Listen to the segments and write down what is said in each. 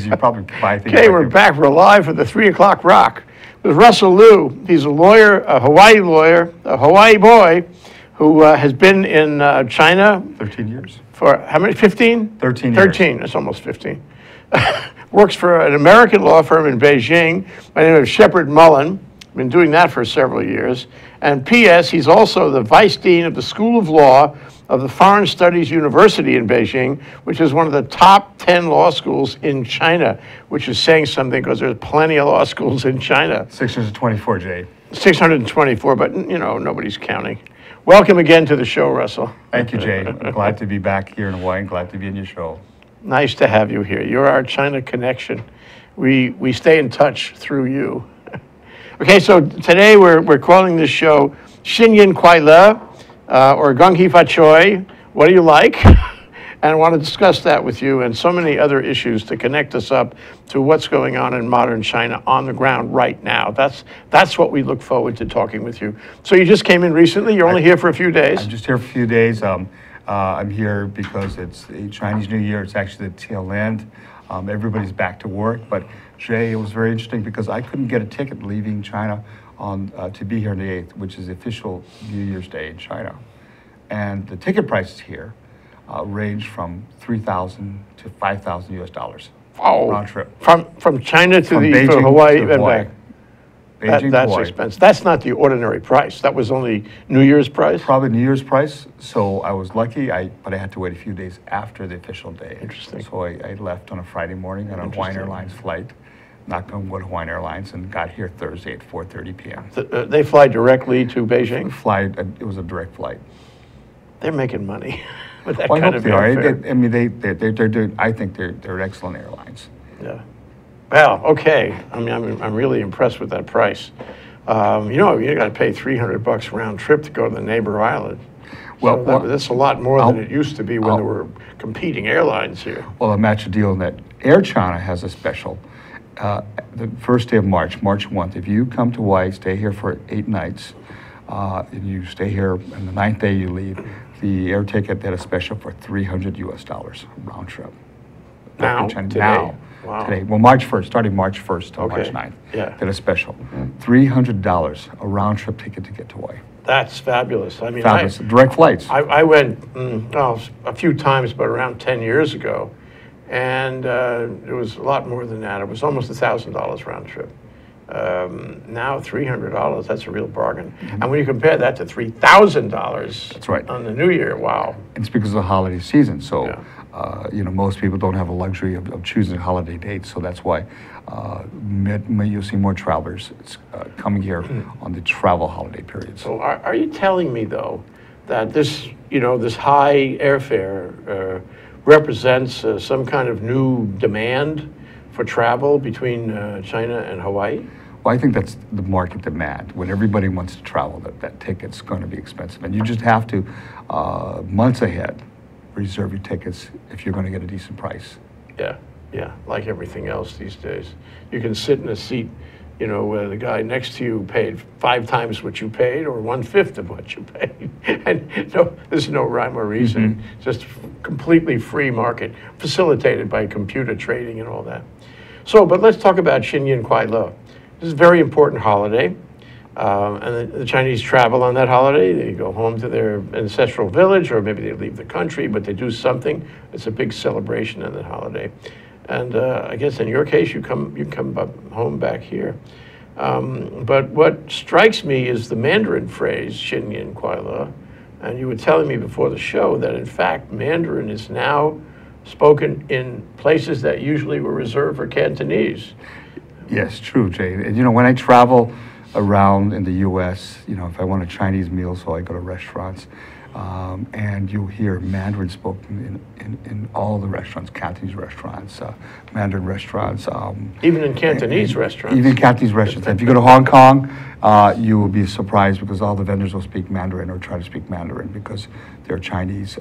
you probably buy things. Okay, we're back. We're live for the 3 o'clock rock with Russell Liu. He's a lawyer, a Hawaii boy, who has been in China 13 years. For how many? 15? 13 years. 13. That's almost 15. Works for an American law firm in Beijing by the name of Shepard Mullen. Been doing that for several years. And P.S., he's also the vice dean of the School of Law of the Foreign Studies University in Beijing, which is one of the top 10 law schools in China, which is saying something because there's plenty of law schools in China. 624, Jay. 624, but you know, nobody's counting. Welcome again to the show, Russell. Thank you, Jay. I'm glad to be back here in Hawaii and glad to be in your show. Nice to have you here. You're our China connection. We stay in touch through you. Okay, so today we're calling this show Xin Nian Kuai or Gong Hey Fat Choy. What do you like? And I want to discuss that with you and so many other issues to connect us up to what's going on in modern China on the ground right now. That's what we look forward to talking with you. So you just came in recently. You're only here for a few days. I'm just here for a few days. I'm here because it's the Chinese New Year. It's actually the tail end. Everybody's back to work. But Jay, it was very interesting because I couldn't get a ticket leaving China to be here on the 8th, which is the official New Year's Day in China. And the ticket prices here range from $3,000 to $5,000 US. Oh, round trip. From China to Beijing from Hawaii to and Hawaii. back. Beijing That's Hawaii. expensive. That's not the ordinary price. That was only New Year's price? Probably New Year's price. So I was lucky, but I had to wait a few days after the official day. Interesting. So I left on a Friday morning on a Hawaiian Airlines flight, knocked on wood Hawaiian Airlines, and got here Thursday at 4:30 p.m. They fly directly to Beijing? It was a direct flight. They're making money with that Well, I kind hope of they are. airfare. I mean, they're doing. I think they're excellent airlines. Yeah. Well, okay. I mean, I'm really impressed with that price. You know, you got to pay $300 round trip to go to the neighbor island. Well, So that's a lot more than it used to be when there were competing airlines here. Well, I'll match a deal in that Air China has a special. The first day of March 1st, if you come to Hawaii, stay here for 8 nights, and you stay here, and the 9th day you leave, the air ticket had a special for $300 US round trip. Now? Today. Today? Now. Wow. Today. Well, March 1st, starting March 1st to Okay. March 9th. Yeah. Did a special. $300 a round trip ticket to get to Hawaii. That's fabulous. I mean, Fabulous. Direct flights. I went a few times, but around 10 years ago, and it was a lot more than that. It was almost $1,000 round trip. Now $300, that's a real bargain. Mm-hmm. And when you compare that to $3,000 That's right. on the New Year, wow. It's because of the holiday season. So, Yeah. you know, most people don't have a luxury of choosing holiday dates. So that's why you'll see more travelers coming here on the travel holiday periods. So are you telling me, though, that this, you know, this high airfare represents some kind of new demand for travel between China and Hawaii? Well, I think that's the market demand. When everybody wants to travel, that ticket's going to be expensive. And you just have to, months ahead, reserve your tickets if you're going to get a decent price. Yeah, like everything else these days. You can sit in a seat, you know, where the guy next to you paid 5 times what you paid or 1/5 of what you paid. And there's no rhyme or reason. Mm-hmm. Just completely free market, facilitated by computer trading and all that. So, but let's talk about Xin Nian Kuai. This is a very important holiday. And the Chinese travel on that holiday. They go home to their ancestral village, or maybe they leave the country, but they do something. It's a big celebration on that holiday. And I guess in your case, you come home back here. But what strikes me is the Mandarin phrase, Xin Nian Kuai. And you were telling me before the show that, in fact, Mandarin is now spoken in places that usually were reserved for Cantonese. Yes, true, Jay. And, you know, when I travel around in the U.S., you know, if I want a Chinese meal, so I go to restaurants, and you'll hear Mandarin spoken in all the restaurants, Cantonese restaurants, Mandarin restaurants. Even in Cantonese restaurants. Even Cantonese restaurants. If you go to Hong Kong, you will be surprised because all the vendors will speak Mandarin or try to speak Mandarin because they're Chinese.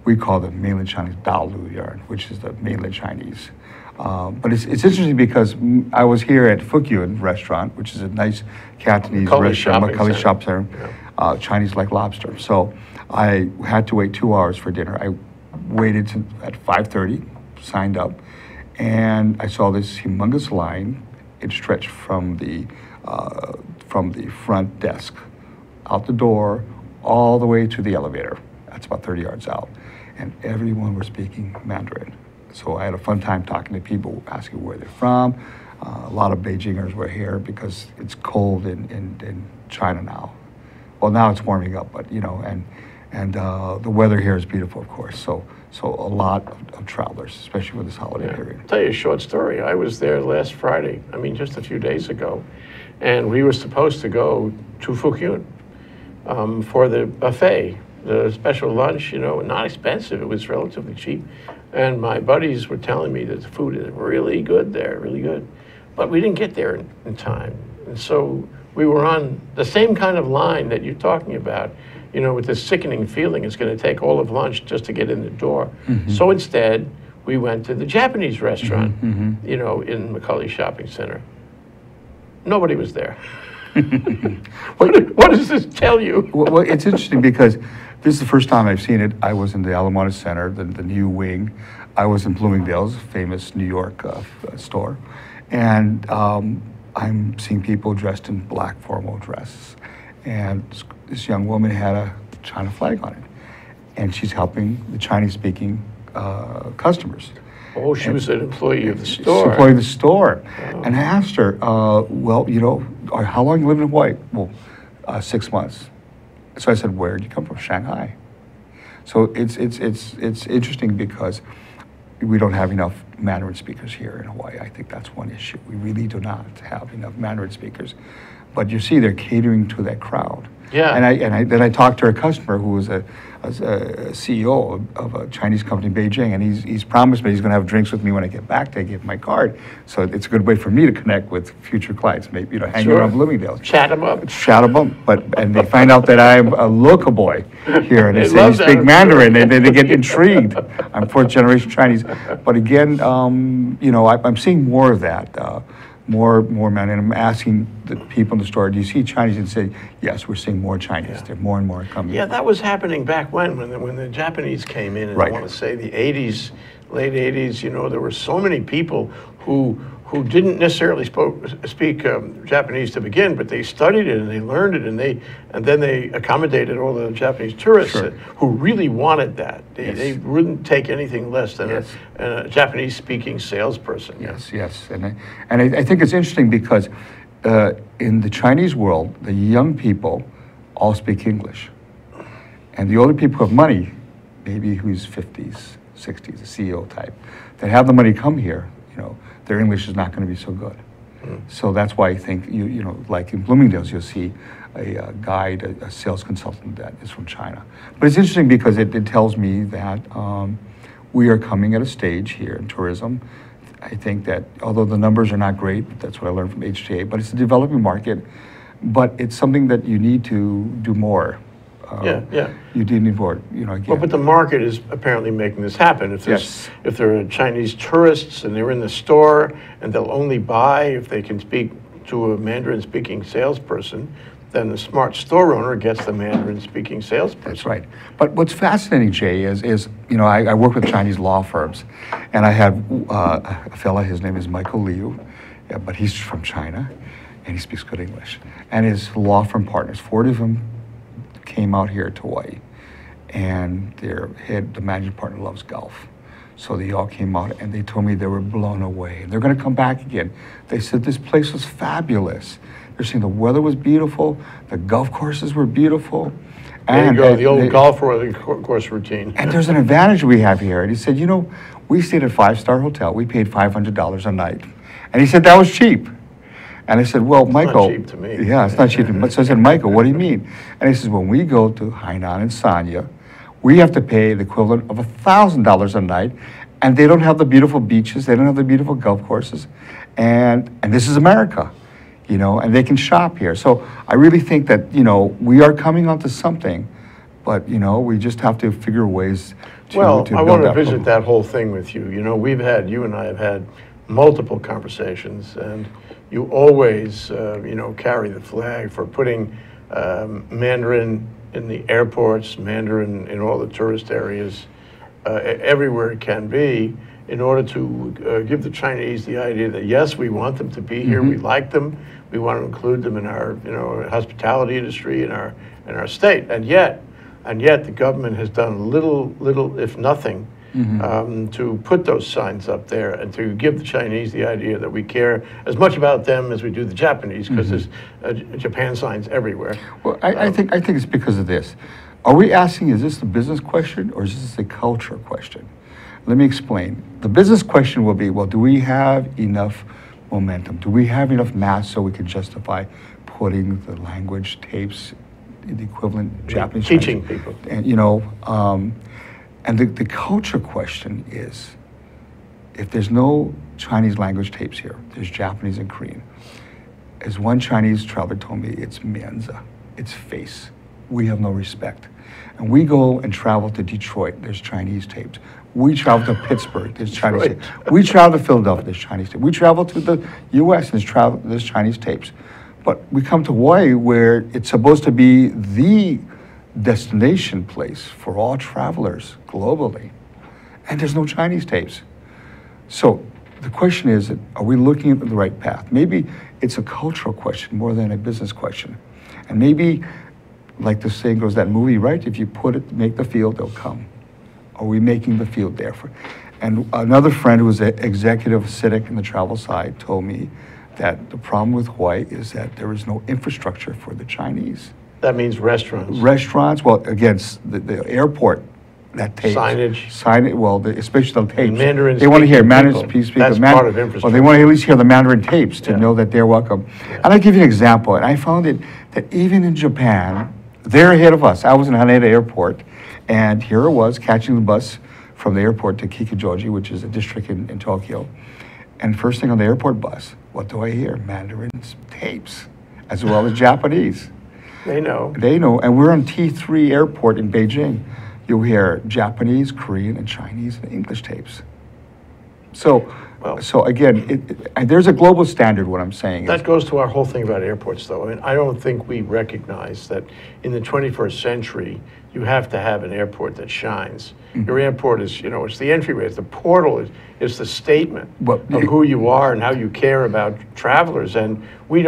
We call them mainland Chinese Daolu yarn, which is the mainland Chinese. But it's interesting because I was here at Fukyun restaurant, which is a nice Cantonese restaurant, Macaulay Shop Center, Chinese like lobster. So I had to wait 2 hours for dinner. I waited at 5:30, signed up, And I saw this humongous line. It stretched from the front desk, out the door, all the way to the elevator. That's about 30 yards out. And everyone was speaking Mandarin. So I had a fun time talking to people, asking where they're from. A lot of Beijingers were here because it's cold in China now. Well, now it's warming up, but and the weather here is beautiful, of course. So a lot of travelers, especially for this holiday period. I'll tell you a short story. I was there last Friday, just a few days ago, and we were supposed to go to Fukyun for the buffet, the special lunch, not expensive. It was relatively cheap. And my buddies were telling me that the food is really good there, really good. But we didn't get there in time. And so we were on the same kind of line that you're talking about, with this sickening feeling it's going to take all of lunch just to get in the door. Mm-hmm. So instead, we went to the Japanese restaurant, mm-hmm. In McCully Shopping Center. Nobody was there. What does this tell you? Well, it's interesting because this is the first time I've seen it. I was in the Alamo Center, the new wing. I was in Bloomingdale's, famous New York store. And I'm seeing people dressed in black formal dresses. And this young woman had a China flag on it. And she's helping the Chinese-speaking customers. Oh, she was an employee of the store. She's employee of the store. Oh. And I asked her, well, how long you live in Hawaii? Well, 6 months. So I said, where did you come from? Shanghai. So it's interesting because we don't have enough Mandarin speakers here in Hawaii. I think that's one issue. We really do not have enough Mandarin speakers. But you see, they're catering to that crowd. Yeah. And then I talked to a customer who was a CEO of a Chinese company in Beijing, and he's promised me he's going to have drinks with me when I get back. I give him my card, so it's a good way for me to connect with future clients. Maybe hang around Bloomingdale's. Chat them up. Chat them up. And they find out that I'm a local boy here, and they say you speak Mandarin, and they get intrigued. I'm fourth generation Chinese, but again, I'm seeing more of that. More Mandarin. I'm asking the people in the store, do you see Chinese? And say, yes, we're seeing more Chinese. Yeah. There are more and more coming. Yeah, that was happening back when the Japanese came in, and right. I want to say the 80s, late 80s, there were so many people who didn't necessarily speak Japanese to begin, but they studied it and they learned it, and then they accommodated all the Japanese tourists sure. Who really wanted that. They wouldn't take anything less than yes. a Japanese-speaking salesperson. Yes. And I think it's interesting because in the Chinese world, the young people all speak English, and the older people who have money, maybe who's 50s, 60s, a CEO type, that have the money come here, their English is not going to be so good. Mm. So that's why I think, like in Bloomingdale's, you'll see a guide, a sales consultant that is from China. But it's interesting because it tells me that we are coming at a stage here in tourism. I think that although the numbers are not great, that's what I learned from HTA, but it's a developing market, but it's something that you need to do more. You do need more, again. Well, but the market is apparently making this happen. If there are Chinese tourists and they're in the store and they'll only buy if they can speak to a Mandarin-speaking salesperson, then the smart store owner gets the Mandarin-speaking salesperson. That's right. But what's fascinating, Jay, is I work with Chinese law firms, and I have a fella, his name is Michael Liu, but he's from China, and he speaks good English. And his law firm partners, 40 of them, came out here to Hawaii, and the managing partner loves golf. So they all came out and they told me they were blown away. And they're going to come back again. They said this place was fabulous. They're saying the weather was beautiful, the golf courses were beautiful. There you go, the old golf course routine. And there's an advantage we have here. And he said, we stayed at a 5-star hotel. We paid $500 a night. And he said, that was cheap. And I said, well, Michael. It's not cheap to me. Yeah, it's not cheap to me. So I said, Michael, what do you mean? And he says, when we go to Hainan and Sanya, we have to pay the equivalent of $1,000 a night, and they don't have the beautiful beaches, they don't have the beautiful golf courses, and this is America, and they can shop here. So I really think that, we are coming onto something, but, we just have to figure ways to Well, to I build want to that visit program. that whole thing with you. You and I have had multiple conversations, and you always, carry the flag for putting Mandarin in the airports, Mandarin in all the tourist areas, everywhere it can be. in order to give the Chinese the idea that yes, we want them to be here, we like them, we want to include them in our hospitality industry in our state, and yet the government has done little if nothing to put those signs up there and to give the Chinese the idea that we care as much about them as we do the Japanese, because there's Japan signs everywhere. Well, I think it's because of this. Are we asking, is this a business question or is this a culture question? Let me explain. The business question will be, well, do we have enough momentum? Do we have enough mass so we can justify putting the language tapes in the equivalent Japanese? Teaching people. And, and the culture question is, if there's no Chinese language tapes here, there's Japanese and Korean. As one Chinese traveler told me, it's mianza, it's face. We have no respect. And we go and travel to Detroit, there's Chinese tapes. We travel to Pittsburgh, there's Chinese tapes. We travel to Philadelphia, there's Chinese tapes. We travel to the US, there's Chinese tapes. But we come to Hawaii where it's supposed to be the destination place for all travelers globally. And there's no Chinese tapes. So the question is, are we looking at the right path? Maybe it's a cultural question more than a business question. And maybe, like the saying goes, that movie, right? If you make the field, they'll come. Are we making the field there for? And another friend who was an executive civic in the travel side told me that the problem with Hawaii is that there is no infrastructure for the Chinese. That means restaurants. Restaurants, well, again, the airport, that tapes. Signage, well, especially the tapes. Mandarin they want to hear Mandarin speak. That's part of infrastructure. Well, they want to at least hear the Mandarin tapes to know that they're welcome. Yeah. And I'll give you an example. And I found it that even in Japan, they're ahead of us. I was in Haneda Airport, and here it was, catching the bus from the airport to Kikijoji, which is a district in Tokyo. And first thing on the airport bus, what do I hear? Mandarin tapes, as well as Japanese. They know. They know. And we're on T3 airport in Beijing. You'll hear Japanese, Korean, and Chinese and English tapes. So again, there's a global standard, what I'm saying. That goes to our whole thing about airports, though. I mean, I don't think we recognize that in the 21st century, you have to have an airport that shines. Your airport is, it's the entryway, it's the portal, it's the statement of who you are and how you care about travelers. And we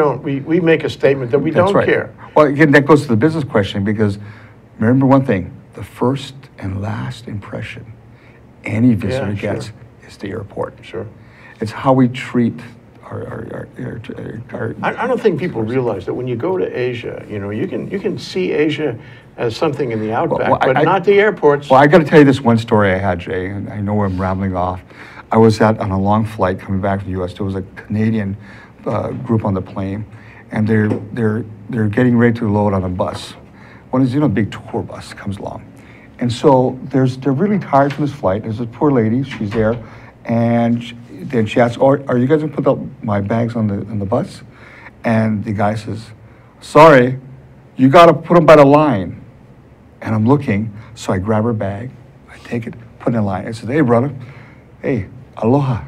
make a statement that we don't care. Well, again, that goes to the business question, because remember one thing, the first and last impression any visitor gets is the airport. Sure. It's how we treat our I don't think people realize that when you go to Asia, you can see Asia as something in the outback, but not the airports. Well, I got to tell you this one story I had, Jay, and I know I'm rambling off. I was on a long flight coming back from the U.S. There was a Canadian group on the plane, and they're getting ready to load on a bus. One is, a big tour bus comes along. And so they're really tired from this flight. There's a poor lady, she's there, and then she asks, are you guys gonna put my bags on the bus? And the guy says, sorry, you gotta put them by the line. And I'm looking, so I grab her bag, I take it, put it in line. I said, hey brother, hey, aloha.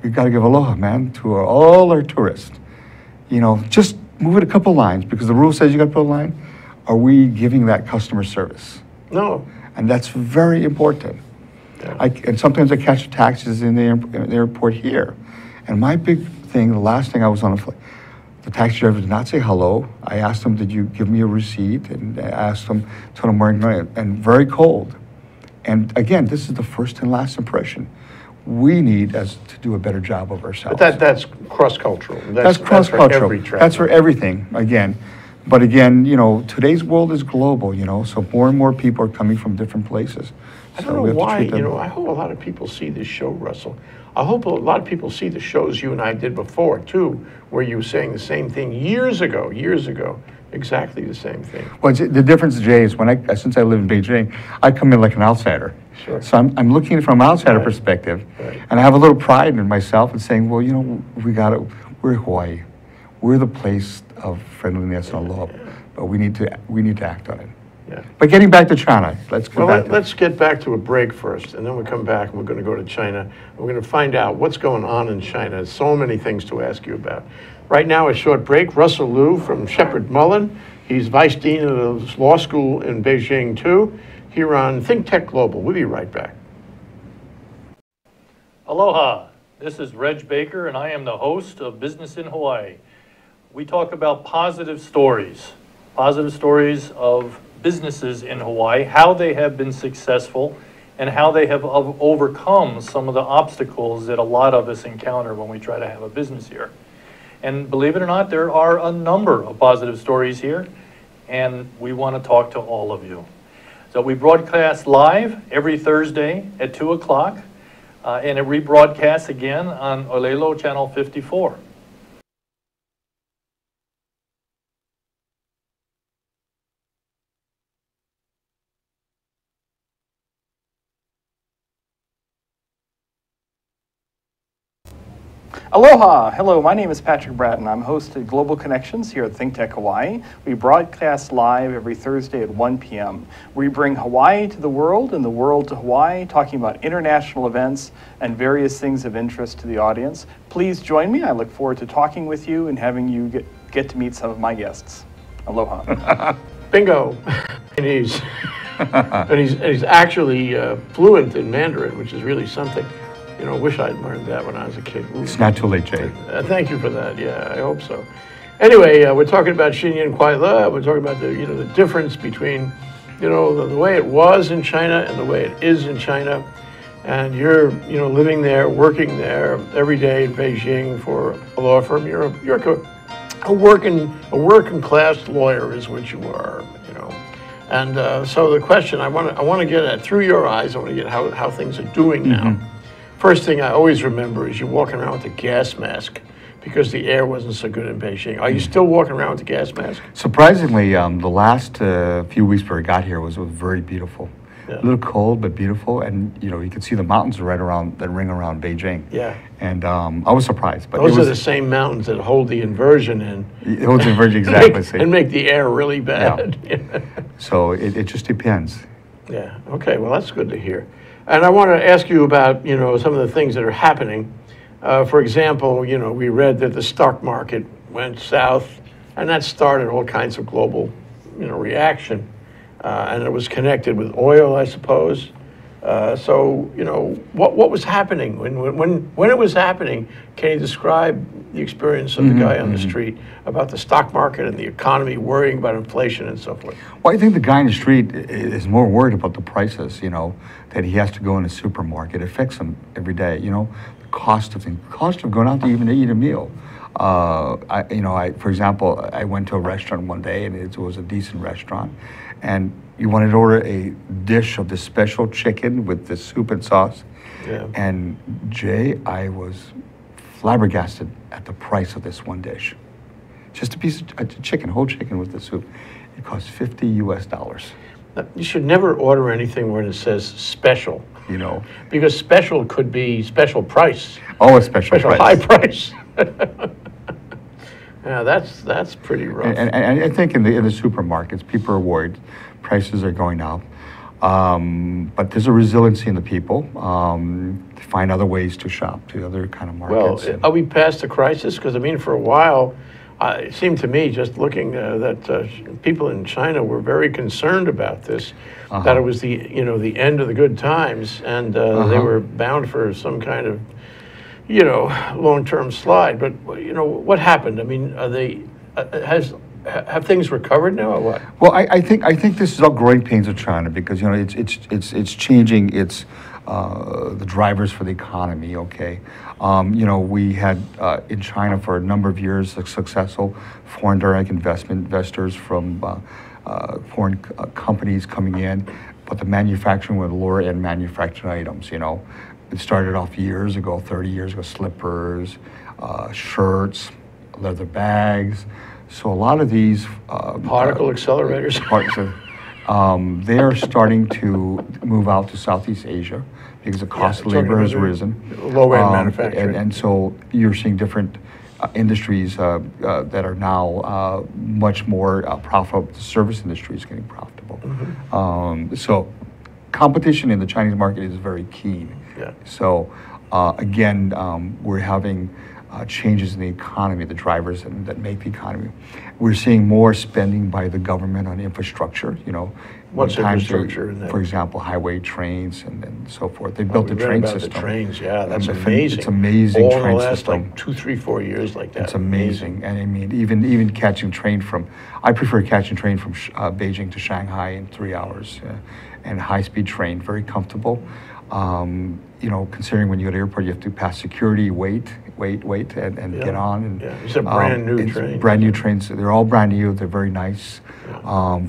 We gotta give aloha, man, to all our tourists. Just move it a couple lines, because the rule says you gotta put a line. Are we giving that customer service? No. And that's very important. Yeah. And sometimes I catch taxis in the airport here. And my big thing, the last thing I was on a flight, the taxi driver did not say hello. I asked him, did you give me a receipt? And I asked him, told him where I'm going, and very cold. And again, this is the first and last impression. We need to do a better job of ourselves. But that's cross-cultural. That's cross-cultural. That's for everything, again. But again, today's world is global, so more and more people are coming from different places. I don't know why, I hope a lot of people see this show, Russell. I hope a lot of people see the shows you and I did before, too, where you were saying the same thing years ago, exactly the same thing. Well, the difference, Jay, is since I live in Beijing, I come in like an outsider. Sure. So I'm looking at it from an outsider perspective, and I have a little pride in myself and saying, well, we're Hawaii. We're the place of friendliness and aloha, but we need to act on it. Yeah. But getting back to China, let's get back to a break first, and then we'll come back and we're going to go to China. We're going to find out what's going on in China. There's so many things to ask you about. Right now, a short break. Russell Liu from Shepherd Mullen. He's Vice Dean of the Law School in Beijing, too, here on Think Tech Global. We'll be right back. Aloha, this is Reg Baker and I am the host of Business in Hawaii. We talk about positive stories of businesses in Hawaii, how they have been successful and how they have overcome some of the obstacles that a lot of us encounter when we try to have a business here. And believe it or not, there are a number of positive stories here and we want to talk to all of you. So we broadcast live every Thursday at 2 o'clock. And it rebroadcasts again on Olelo Channel 54. Aloha! Hello, my name is Patrick Bratton. I'm host of Global Connections here at ThinkTech Hawaii. We broadcast live every Thursday at 1 p.m. We bring Hawaii to the world and the world to Hawaii, talking about international events and various things of interest to the audience. Please join me. I look forward to talking with you and having you get to meet some of my guests. Aloha. Bingo. and he's actually fluent in Mandarin, which is really something. You know, wish I'd learned that when I was a kid. It's not too late, Jay. Thank you for that. Yeah, I hope so. Anyway, we're talking about Xin Nian Kuai. We're talking about the difference between, the way it was in China and the way it is in China. And you're, living there, working there every day in Beijing for a law firm. You're a working class lawyer is what you are. And so the question I want to get at through your eyes, I want to get how things are doing now. First thing I always remember is you walking around with a gas mask because the air wasn't so good in Beijing. Are you still walking around with a gas mask? Surprisingly, the last few weeks before I got here was very beautiful. Yeah. A little cold, but beautiful. And, you could see the mountains right around, that ring around Beijing. Yeah. And I was surprised. But those are the same mountains that hold the inversion in. It holds the inversion, exactly. and make the air really bad. Yeah. So it just depends. Yeah. Okay. Well, that's good to hear. And I want to ask you about, some of the things that are happening. For example, we read that the stock market went south, and that started all kinds of global, reaction. And it was connected with oil, I suppose. So, what was happening? When it was happening, can you describe the experience of the guy on the street about the stock market and the economy, worrying about inflation and so forth? Well, I think the guy in the street is more worried about the prices, that he has to go in a supermarket. It affects him every day, the cost of things, cost of going out to even eat a meal. For example, I went to a restaurant one day, and it was a decent restaurant, and you wanted to order a dish of this special chicken with the soup and sauce. Yeah. And Jay, I was flabbergasted at the price of this one dish. Just a piece of chicken, whole chicken with the soup. It cost $50 US. You should never order anything when it says special. Because special could be special price. Oh, a special price. High price. Yeah, that's pretty rough. And I think in the supermarkets, people are worried. Prices are going up. But there's a resiliency in the people to find other ways to shop, to other kind of markets. Well, are we past the crisis? Because, for a while, it seemed to me, just looking, that people in China were very concerned about this, that it was the end of the good times, and they were bound for some kind of, long-term slide. But, what happened? Are they, have things recovered now or what? Well, I think this is all growing pains of China because it's changing its the drivers for the economy. Okay, we had in China for a number of years successful foreign direct investors from foreign companies coming in, but the manufacturing were lower end manufacturing items. It started off years ago, 30 years ago, slippers, shirts, leather bags. So a lot of these particle accelerators, they are starting to move out to Southeast Asia because the cost of labor has risen. Low-end manufacturing. And so you're seeing different industries that are now much more profitable. The service industry is getting profitable. So competition in the Chinese market is very keen. Yeah. So again, we're having changes in the economy, the drivers that make the economy. We're seeing more spending by the government on infrastructure, you know. What's times infrastructure in that? For example, highway trains and so forth. They built We the read train about system. the trains, yeah, that's It's amazing. It's amazing All in train the last system. like 2, 3, 4 years like that. It's amazing. And I mean, even catching train from, I prefer catching train from Beijing to Shanghai in 3 hours. And high-speed train, very comfortable. You know, considering when you go to the airport, you have to pass security, wait, and Yeah. get on. And, Yeah, it's a brand new train. Brand new trains. They're all brand new. They're very nice,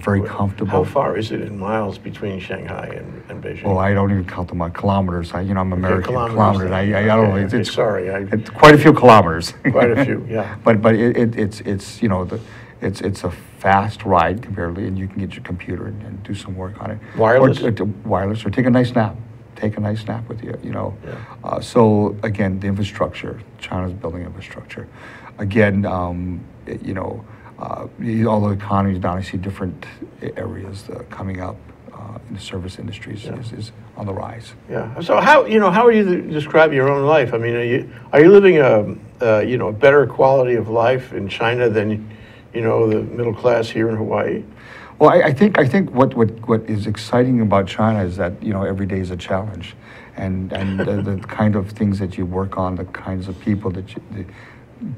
very comfortable. How far is it in miles between Shanghai and Beijing? Oh, I don't even count them on kilometers. I'm American. kilometers. I don't know. Okay, sorry, it's quite a few kilometers. Quite a few, yeah. But it's you know it's a fast ride comparatively, and you can get your computer and do some work on it. Wireless? Wireless, or take a nice nap. Take a nice nap with you, you know. Yeah. So again, the infrastructure, China's building infrastructure. Again, you know, all the economies down, I see different areas coming up in the service industries is on the rise. Yeah. So how would you describe your own life? I mean, are you living a better quality of life in China than the middle class here in Hawaii? Well, I think what is exciting about China is that every day is a challenge, and the kind of things that you work on, the kinds of people the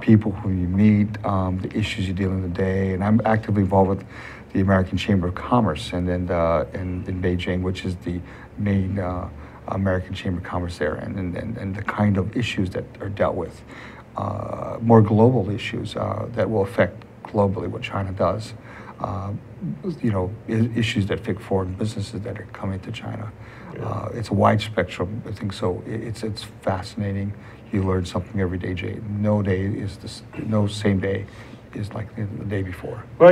people who you meet, the issues you deal in the day, and I'm actively involved with the American Chamber of Commerce, and in Beijing, which is the main American Chamber of Commerce there, and the kind of issues that are dealt with, more global issues that will affect globally what China does. Issues that affect foreign businesses that are coming to China. Yeah. It's a wide spectrum, I think. So it's fascinating. You learn something every day, Jay. No same day is like the day before. Well,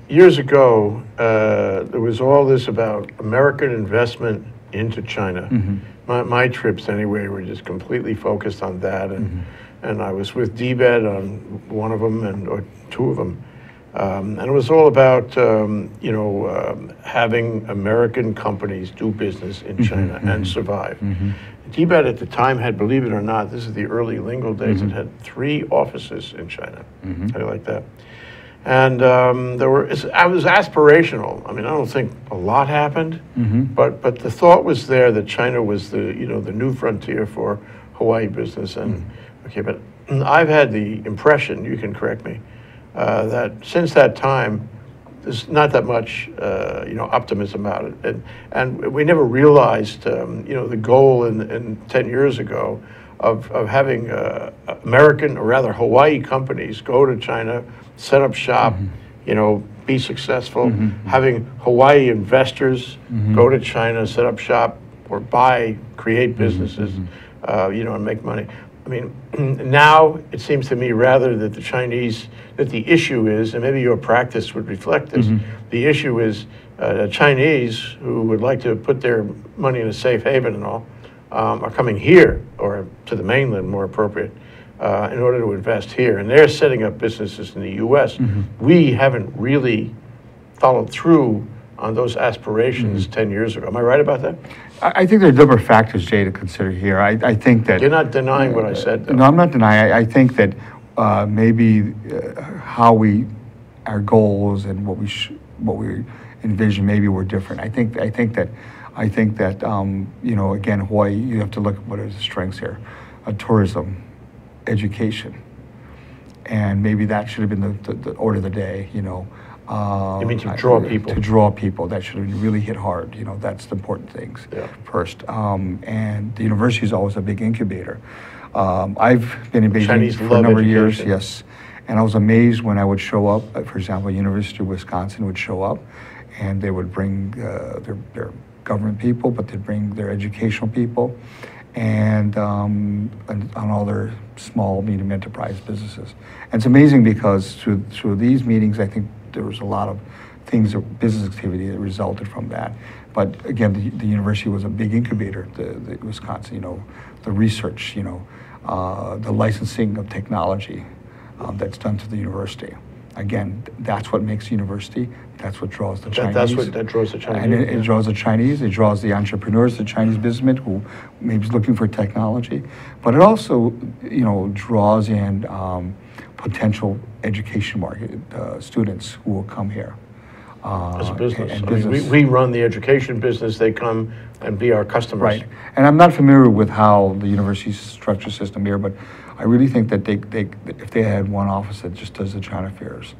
years ago, there was all this about American investment into China. Mm-hmm. My trips, anyway, were just completely focused on that, and I was with DBED on one of them or two of them. And it was all about, having American companies do business in China and survive. DBED at the time had, believe it or not, this is the early lingo days, it had 3 offices in China. How do you like that? And it was aspirational. I mean, I don't think a lot happened, but the thought was there that China was the new frontier for Hawaii business. And but I've had the impression, you can correct me, that since that time, there's not that much, optimism about it, and we never realized, the goal in 10 years ago of having American, or rather Hawaii companies go to China, set up shop, be successful, having Hawaii investors go to China, set up shop, or create businesses, and make money. I mean, now it seems to me rather that the issue is, and maybe your practice would reflect this, the issue is Chinese who would like to put their money in a safe haven and all, are coming here, or to the mainland, more appropriate, in order to invest here. And they're setting up businesses in the U.S. We haven't really followed through on those aspirations 10 years ago. Am I right about that? I think there are different factors, Jay, to consider here. I think that... You're not denying what I said, though. No, I'm not denying. I think that maybe our goals and what we envision maybe were different. I think that again, Hawaii, you have to look at what are the strengths here. Tourism, education, and maybe that should have been the order of the day, You mean to draw people? To draw people. That should have really hit hard. That's the important things first. And the university is always a big incubator. I've been in Beijing for a number of years, yes. And I was amazed when I would show up, for example, University of Wisconsin would show up, and they would bring their government people, but they'd bring their educational people, and on all their small, medium enterprise businesses. And it's amazing because through these meetings, I think there was a lot of things, business activity that resulted from that. But again, the university was a big incubator, the Wisconsin, the research, the licensing of technology that's done to the university. Again, that's what makes university. That's what draws the Chinese. That draws the Chinese. And it draws the Chinese. It draws the entrepreneurs, the Chinese businessmen who maybe is looking for technology. But it also, draws in potential education market students who will come here. As a business. And I mean, we run the education business, they come and be our customers. Right. And I'm not familiar with how the university structure system here, but I really think that if they had one office that just does the China fairs,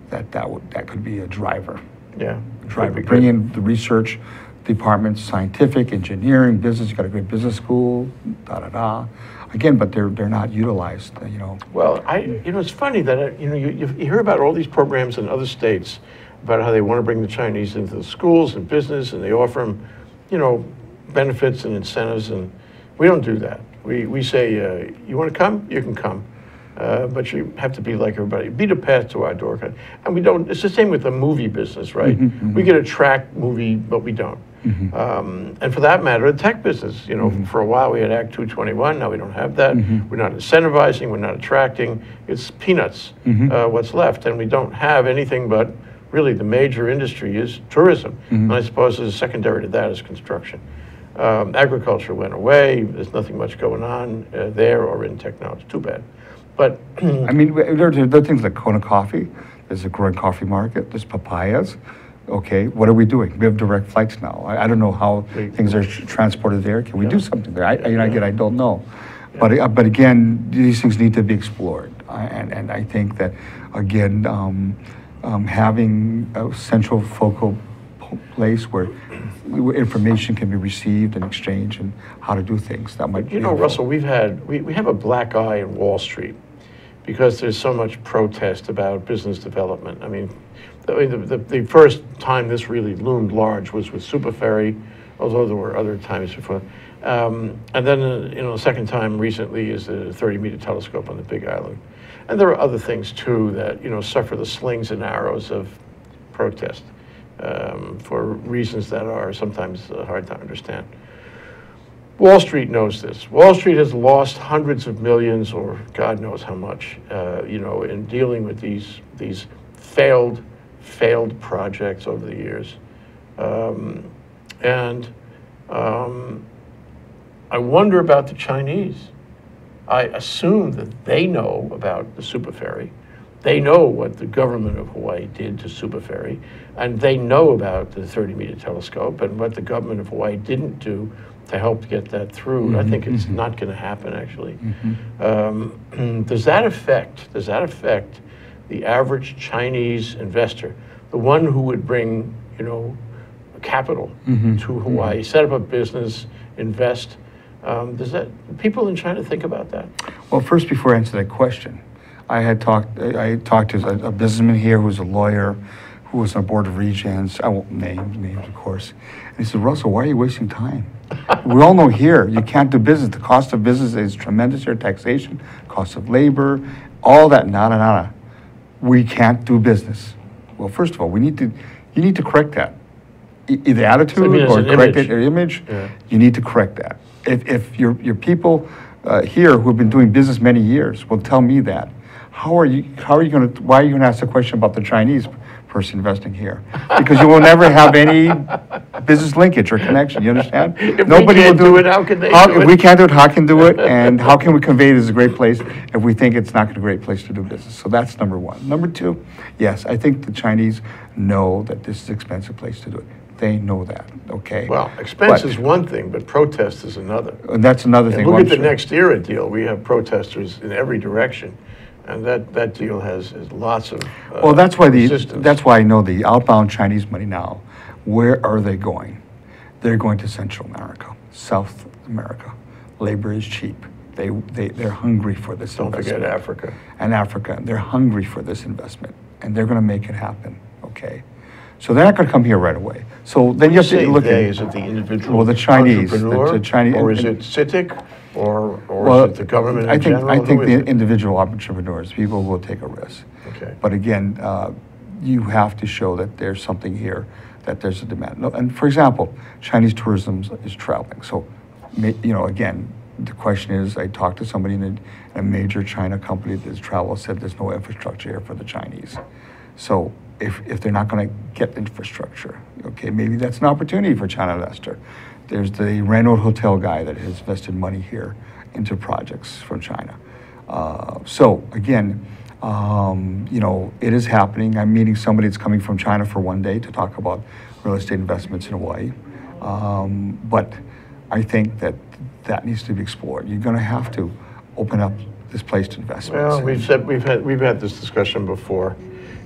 that could be a driver. Yeah. Bring in the research departments, scientific, engineering, business. You got a great business school, Again, but they're not utilized. Well, it's funny that you hear about all these programs in other states about how they want to bring the Chinese into the schools and business, and they offer them, benefits and incentives, and we don't do that. We say, you want to come? You can come. But you have to be like everybody. Be the path to our door. And we don't, it's the same with the movie business, right? We get a track movie, but we don't. And for that matter, the tech business, for a while we had Act 221, now we don't have that. We're not incentivizing, we're not attracting. It's peanuts, what's left. And we don't have anything but, really the major industry is tourism. And I suppose as a secondary to that is construction. Agriculture went away. There's nothing much going on there or in technology. Too bad. But I mean, there are things like Kona coffee. There's a growing coffee market. There's papayas. Okay, what are we doing? We have direct flights now. I don't know how things are transported there. Can we do something there? I don't know. Yeah. But again, these things need to be explored. And I think that, again, having a central focal place where information can be received and exchanged and how to do things, that might be Russell, we have a black eye in Wall Street because there's so much protest about business development. I mean, the first time this really loomed large was with Super Ferry, although there were other times before. And then, the second time recently is the 30-meter telescope on the Big Island. And there are other things too that, suffer the slings and arrows of protest. For reasons that are sometimes hard to understand. Wall Street knows this. Wall Street has lost hundreds of millions, or God knows how much, in dealing with these failed projects over the years. I wonder about the Chinese. I assume that they know about the Super Ferry. They know what the government of Hawaii did to Super Ferry, and they know about the 30-meter telescope and what the government of Hawaii didn't do to help get that through. I think it's not going to happen, actually. Does that affect the average Chinese investor, the one who would bring, capital to Hawaii, set up a business, invest? Does people in China think about that? Well, first, before I answer that question, I talked to a businessman here who's a lawyer, who was on the board of Regents. I won't name names, of course. And he said, Russell, why are you wasting time? We all know here you can't do business. The cost of business is tremendous here, taxation, cost of labor, all that, nada. We can't do business. Well, first of all, you need to correct that. Either attitude or correct it, or image. Yeah. You need to correct that. If your people here who have been doing business many years will tell me that, why are you going to ask a question about the Chinese person investing here? Because you will never have any business linkage or connection. You understand? If nobody will do it, how can they do it? If we can't do it, how can do it? And how can we convey it as a great place if we think it's not a great place to do business? So that's number one. Number two, yes, I think the Chinese know that this is an expensive place to do it. They know that, okay? Well, expense is one thing, but protest is another. And that's another thing. Look at the next era deal. We have protesters in every direction. And that deal has lots of well, that's why resistance. That's why I know the outbound Chinese money now. Where are they going? They're going to Central America, South America. Labor is cheap. They're hungry for this investment. Don't forget Africa. And Africa. They're hungry for this investment, and they're going to make it happen. Okay. So they're not going to come here right away. So then you have to look at. Is it the individual? Well, the Chinese, entrepreneur, the Chinese, or is it civic? Or is it the government I in think, general? I think the individual entrepreneurs, people will take a risk. Okay. But again, you have to show that there's something here, that there's a demand. No, and for example, Chinese tourism is traveling. So, again, the question is, I talked to somebody in a major China company that's travel, said there's no infrastructure here for the Chinese. So if they're not going to get infrastructure, okay, maybe that's an opportunity for China investor. There's the Renault hotel guy that has invested money here into projects from China. So again, You know, it is happening. I'm meeting somebody that's coming from China for one day to talk about real estate investments in Hawaii. But I think that that needs to be explored. You're going to have to open up this place to investments. Well, we've had this discussion before,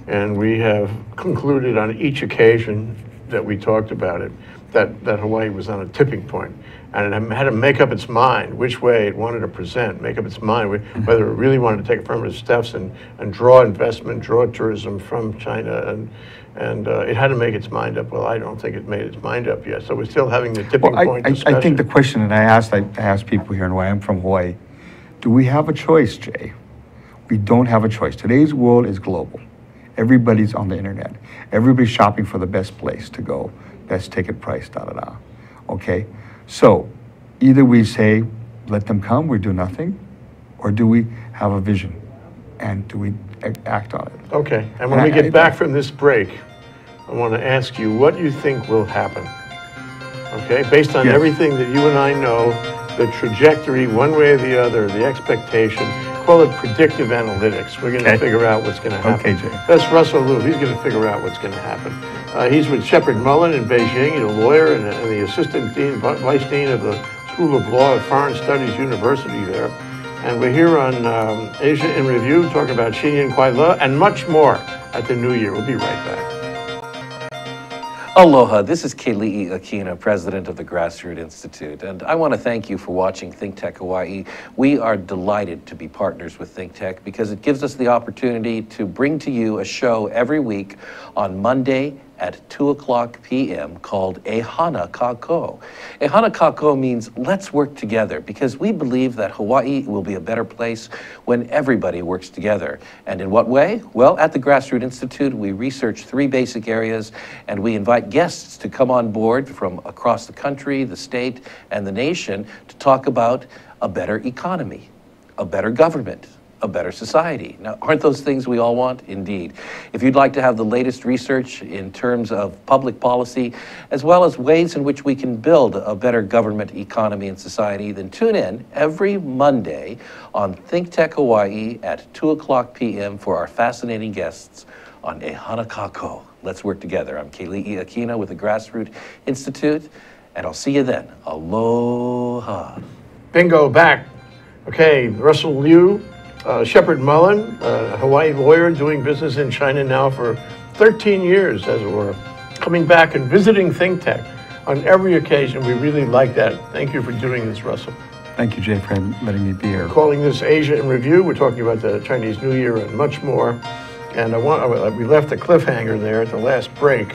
and we have concluded on each occasion that we talked about it that Hawaii was on a tipping point, and it had to make up its mind which way it wanted to present, make up its mind whether it really wanted to take affirmative steps and draw investment, draw tourism from China, and it had to make its mind up. Well, I don't think it made its mind up yet, so we're still having the tipping point discussion. I think the question that I asked people here in Hawaii, I'm from Hawaii, do we have a choice, Jay? We don't have a choice. Today's world is global. Everybody's on the internet. Everybody's shopping for the best place to go, best ticket price, da-da-da. Okay? So either we say, let them come, we do nothing, or do we have a vision, and do we act on it? Okay, and when we get back from this break, I want to ask you what you think will happen. Okay, based on everything that you and I know, the trajectory, one way or the other, the expectation, call it predictive analytics. We're going to figure out what's going to happen. Okay, Jay. That's Russell Liu. He's going to figure out what's going to happen. He's with Shepard Mullen in Beijing. He's a lawyer and the assistant dean, vice dean of the School of Law at Foreign Studies University there. And we're here on Asia in Review, talking about Xin Nian Kuai and much more at the New Year. We'll be right back. Aloha, this is Keli'i Akina, president of the Grassroots Institute, and I want to thank you for watching Think Tech Hawaii. We are delighted to be partners with Think Tech because it gives us the opportunity to bring to you a show every week on Monday at 2:00 p.m. called Ehana Kako. Ehana Kako means let's work together, because we believe that Hawaii will be a better place when everybody works together. And in what way? Well, at the Grassroots Institute, we research 3 basic areas, and we invite guests to come on board from across the country, the state, and the nation to talk about a better economy, a better government, a better society. Now, aren't those things we all want? Indeed. If you'd like to have the latest research in terms of public policy, as well as ways in which we can build a better government, economy, and society, then tune in every Monday on Think Tech Hawaii at 2:00 p.m. for our fascinating guests on Ehana Kako. Let's work together. I'm Keli'i Akina with the Grassroots Institute, and I'll see you then. Aloha. Bingo, back. Okay, Russell Liu, Shepard Mullen, a Hawaii lawyer doing business in China now for 13 years, as it were, coming back and visiting Think Tech on every occasion. We really like that. Thank you for doing this, Russell. Thank you, Jay, for letting me be here. Calling this Asia in Review. We're talking about the Chinese New Year and much more. And we left a cliffhanger there at the last break.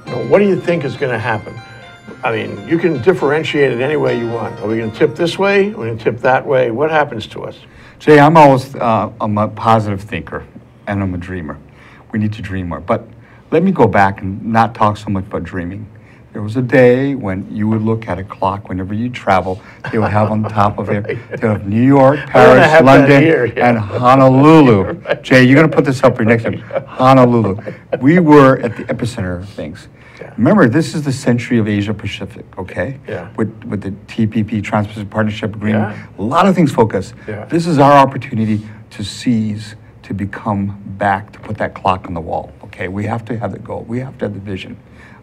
You know, what do you think is going to happen? I mean, you can differentiate it any way you want. Are we going to tip this way? Are we going to tip that way? What happens to us? Jay, I'm a positive thinker, and I'm a dreamer. We need to dream more. But let me go back and not talk so much about dreaming. There was a day when you would look at a clock whenever you travel. They would have on top of it, they would have New York, Paris, London, and Honolulu. Right. Jay, you're going to put this up here next time. Honolulu. We were at the epicenter of things. Yeah. Remember, this is the century of Asia Pacific, okay? Yeah. With the TPP, Trans-Pacific Partnership Agreement, a lot of things focus. Yeah. This is our opportunity to seize, to become back, to put that clock on the wall, okay? We have to have the goal. We have to have the vision,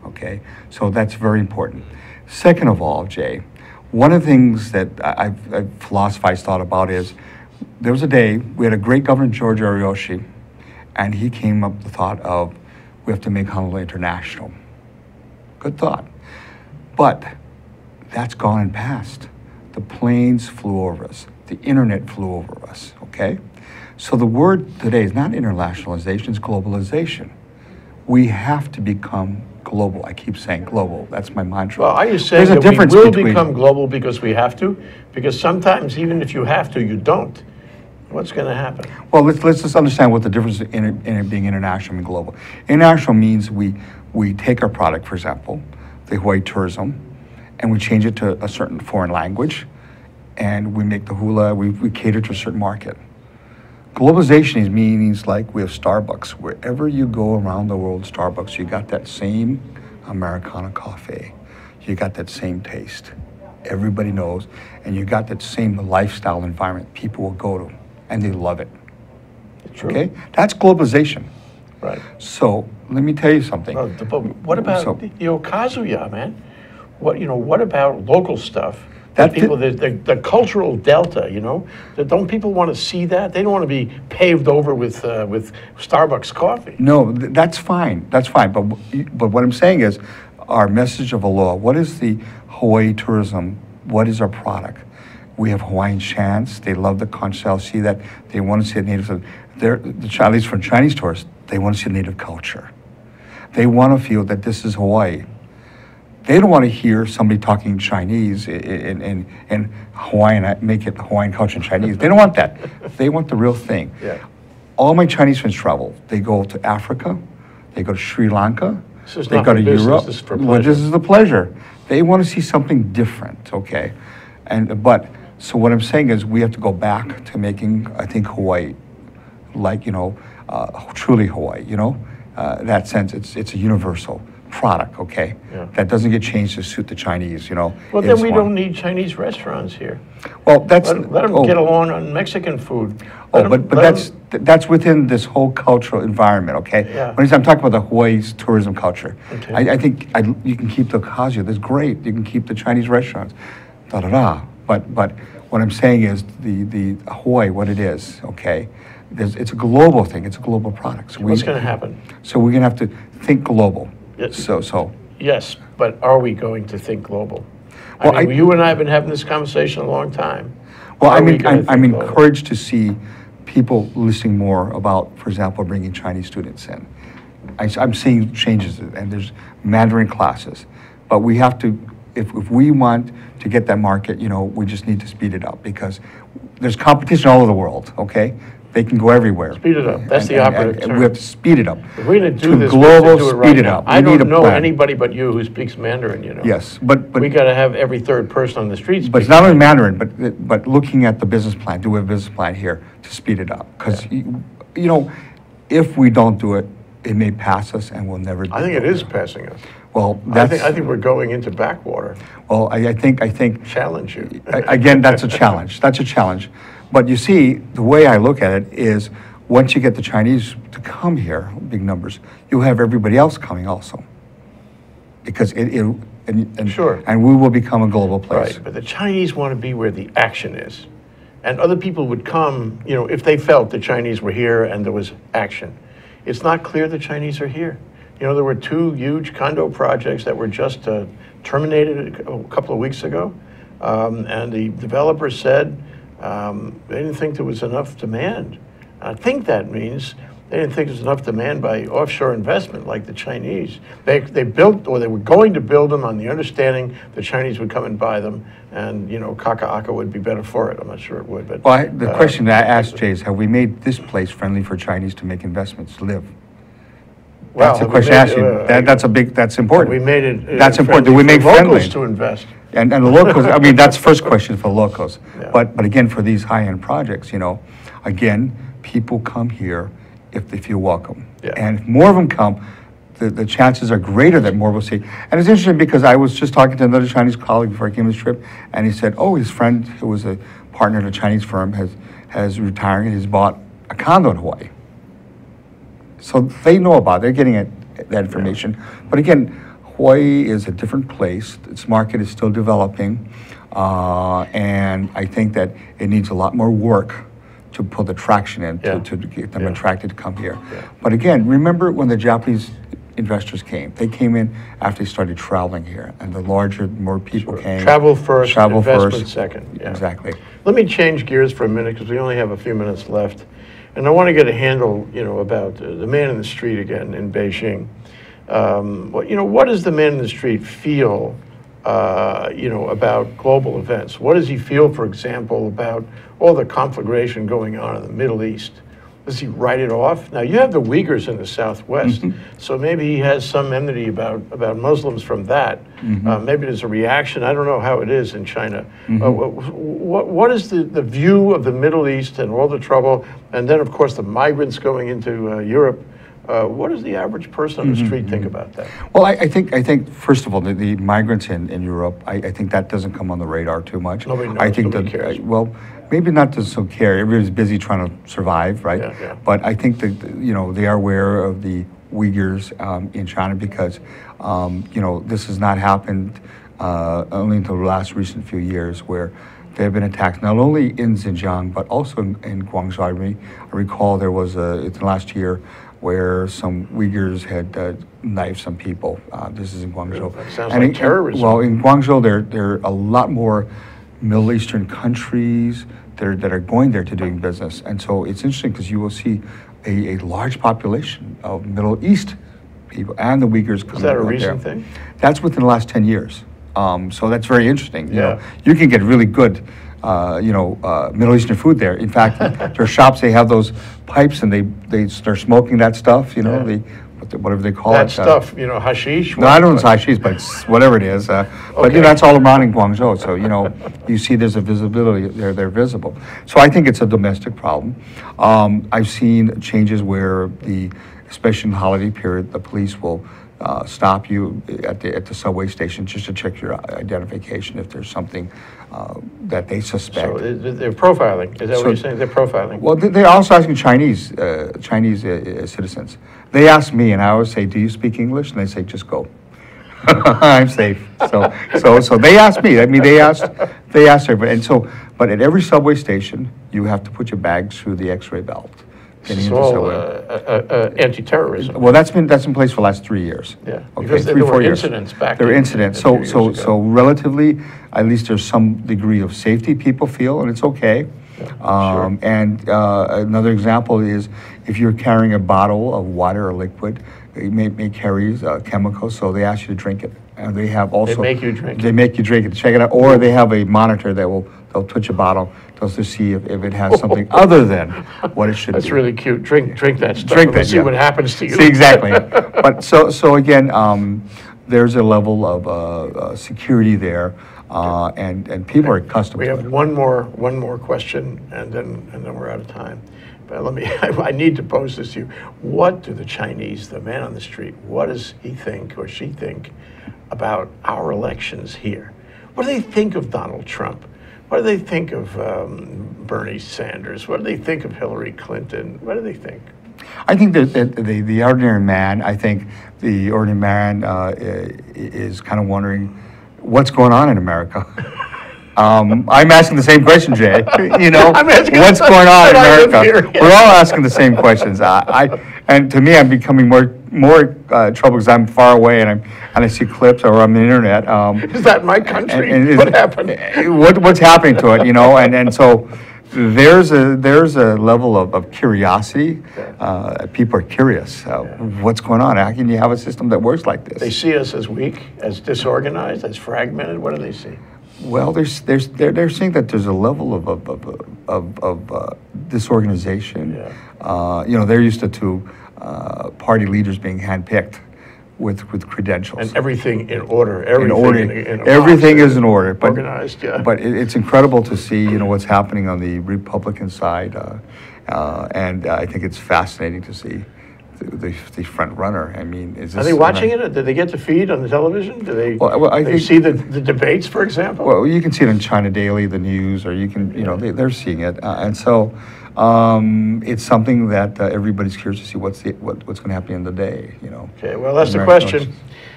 okay? So that's very important. Second of all, Jay, one of the things that I've philosophized, thought about is, there was a day, we had a great governor, George Ariyoshi, and he came up with the thought of, we have to make Honolulu international. Good thought. But that's gone and past. The planes flew over us. The internet flew over us, okay? So the word today is not internationalization, it's globalization. We have to become global. I keep saying global. That's my mantra. Well, are you saying that we will become global because we have to? Because sometimes, even if you have to, you don't. What's going to happen? Well, let's just understand what the difference in being international and global. International means we take our product, for example, the Hawaii tourism, and we change it to a certain foreign language, and we make the hula, we cater to a certain market. Globalization means like we have Starbucks. Wherever you go around the world, Starbucks, you got that same Americano coffee. You got that same taste. Everybody knows, and you got that same lifestyle environment people will go to, and they love it. True. Okay, that's globalization. Right. So let me tell you something. But what about So- Kazuya, man? What about local stuff? That People, the cultural delta, don't people want to see that? They don't want to be paved over with Starbucks coffee. No, that's fine. That's fine. But what I'm saying is, our message of aloha. What is the Hawaii tourism? What is our product? We have Hawaiian chants. They love the conch shell. See that they want to see the natives. At least for Chinese tourists, they want to see native culture. They want to feel that this is Hawaii. They don't want to hear somebody talking Chinese in Hawaiian, make it Hawaiian culture in Chinese. They don't want that. They want the real thing. Yeah. All my Chinese friends travel. They go to Africa. They go to Sri Lanka. This is They not go for to business, Europe. this is for Well, pleasure. this is the pleasure. They want to see something different, okay? So what I'm saying is we have to go back to making, I think, Hawaii like, truly Hawaii, that sense, it's a universal product, okay? Yeah. That doesn't get changed to suit the Chinese, Well, then It's we one. don't need Chinese restaurants here. Well, that's... Let them get along on Mexican food. But that's within this whole cultural environment, okay? Yeah. When I'm talking about the Hawaii's tourism culture, Okay. I think you can keep the Kazuya, that's great. You can keep the Chinese restaurants, da-da-da. But what I'm saying is the Hawaii, what it is, okay? It's a global thing. It's a global product. So What's going to happen? So we're going to have to think global. Yes. So Yes, but are we going to think global? Well, I mean, you and I have been having this conversation a long time. well, Are we gonna I'm think global? encouraged to see people listening more about, for example, bringing Chinese students in. I'm seeing changes, and there's Mandarin classes, but we have to, if we want to get that market, we just need to speed it up because there's competition all over the world. Okay, they can go everywhere. Speed it up. That's the And operative term. we have to speed it up. If we're going to do To this, global, we have to do it right speed it now. up. I We need don't a know plan. anybody but you who speaks Mandarin, Yes, but We got to have every third person on the street But it's speak not only Mandarin, but looking at the business plan, do we have a business plan here to speed it up? Because, if we don't do it, it may pass us and we'll never do it. I think it is passing us. Well, I think we're going into backwater. well, I think, Challenge you. again, that's a challenge. That's a challenge. But you see, the way I look at it is, once you get the Chinese to come here, big numbers, you'll have everybody else coming also. Because Sure. and we will become a global place. Right, but the Chinese want to be where the action is. And other people would come, if they felt the Chinese were here and there was action. It's not clear the Chinese are here. There were 2 huge condo projects that were just terminated a couple of weeks ago. And the developer said they didn't think there was enough demand. I think that means they didn't think there was enough demand by offshore investment like the Chinese. They built, or they were going to build them on the understanding the Chinese would come and buy them, and Kaka'aka would be better for it. I'm not sure it would, but Well, the question I asked Jay is, have we made this place friendly for Chinese to make investments, to live? That's the we question I made, asked you. That's important. We made it. That's important. Do we friendly make for friendly? locals to invest? And the locals, that's the first question for locals. Yeah. But again, for these high-end projects, again, people come here if they feel welcome. Yeah. And if more of them come, the chances are greater that more will see. And it's interesting because I was just talking to another Chinese colleague before I came on this trip, and he said, his friend, who was a partner in a Chinese firm, has retiring and he's bought a condo in Hawaii. So they know about it. They're getting that information. But again, Hawaii is a different place. Its market is still developing. And I think that it needs a lot more work to put the traction in to get them attracted to come here. Yeah. But again, remember when the Japanese investors came? They came in after they started traveling here. And the more people came. Travel first, travel investment first. second. Yeah. Exactly. Let me change gears for a minute because we only have a few minutes left. And I want to get a handle, about the man in the street again in Beijing. What does the man in the street feel, about global events? What does he feel, for example, about all the conflagration going on in the Middle East? Does he write it off? Now, you have the Uyghurs in the Southwest, so maybe he has some enmity about Muslims from that. Maybe there's a reaction. I don't know how it is in China. What is the view of the Middle East and all the trouble? And then, of course, the migrants going into Europe. What does the average person on the street think about that? Well, I think first of all, the migrants in Europe, I think that doesn't come on the radar too much. Nobody knows, I think nobody that, cares. well, maybe not just so care. Everybody's busy trying to survive, right? Yeah, yeah. But I think that, they are aware of the Uyghurs in China because, this has not happened only until the last recent few years where there have been attacks not only in Xinjiang but also in Guangzhou. I recall there was last year where some Uyghurs had knifed some people. This is in Guangzhou. That sounds like terrorism. Well, in Guangzhou, there are a lot more Middle Eastern countries that are going there to doing business. And so it's interesting because you will see a large population of Middle East people and the Uyghurs coming Is that a out recent there. thing? That's within the last 10 years. So that's very interesting. Yeah. You can get really good, Middle Eastern food there. In fact, there are shops, they have those pipes and they start smoking that stuff, Yeah. whatever they call That it. stuff, hashish? No, I don't know if it's hashish, but it's whatever it is. But Okay. that's all around in Guangzhou. So, you see there's a visibility, they're visible. So I think it's a domestic problem. I've seen changes where especially in the holiday period, the police will stop you at the subway station just to check your identification if there's something that they suspect. So they're profiling. Is that what So- you're saying? They're profiling. Well, they're also asking Chinese citizens. They ask me, and I always say, "Do you speak English?" And they say, "Just go." I'm safe. So they asked me. I mean, they asked everybody. And so, but at every subway station, you have to put your bags through the X-ray belt. getting It's into all subway. anti-terrorism. Well, that's in place for the last 3 years. Yeah, Okay, because there 3-4 were years. incidents back There were in- incidents. a So, few so, years so ago. relatively, at least there's some degree of safety people feel, and it's okay. sure. And another example is if you're carrying a bottle of water or liquid, it may carry chemicals, so they ask you to drink it. And they have also. make you drink They it. make you drink it to check it out, or they have a monitor they'll touch a bottle just to see if it has something other than what it should be. That's really cute. Drink that stuff. Drink and that, see yeah. what happens to you. See, exactly. But so again, there's a level of security there, and people are accustomed We to have it. one more question, and then we're out of time. But let me. I need to pose this to you. What do the Chinese, the man on the street, what does he think or she think about our elections here? What do they think of Donald Trump? What do they think of Bernie Sanders? What do they think of Hillary Clinton? What do they think? I think that the ordinary man, the ordinary man is kind of wondering what's going on in America. I'm asking the same question, Jay. I'm asking What's going on in and I live America? here. We're all asking the same questions. And to me, I'm becoming more trouble because I'm far away and I see clips or on the internet. Is that my country? and What happened? What's happening to it? And so there's a level of curiosity. People are curious. What's going on? How can you have a system that works like this? They see us as weak, as disorganized, as fragmented. What do they see? Well, they're saying that there's a level of disorganization. Yeah. They're used to party leaders being handpicked with credentials. And everything in order. in Everything order. in a Everything box is in order. But, organized, yeah. But it's incredible to see, what's happening on the Republican side, and I think it's fascinating to see the front runner. I mean, is this? Are they watching it? Do they get the feed on the television? Do they? Well, I they think- see the debates, for example. Well, you can see it in China Daily, the news, or you can, they're seeing it, and so it's something that everybody's curious to see what's going to happen in the day. Okay. Well, that's the American question. elections.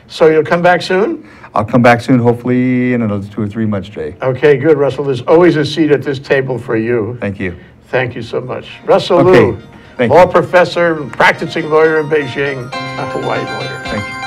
So you'll come back soon? I'll come back soon, hopefully in another 2 or 3 months, Jay. Okay. Good, Russell. There's always a seat at this table for you. Thank you. Thank you so much, Russell Okay. Liu, Thank law you. professor, practicing lawyer in Beijing, a Hawaii lawyer. Thank you.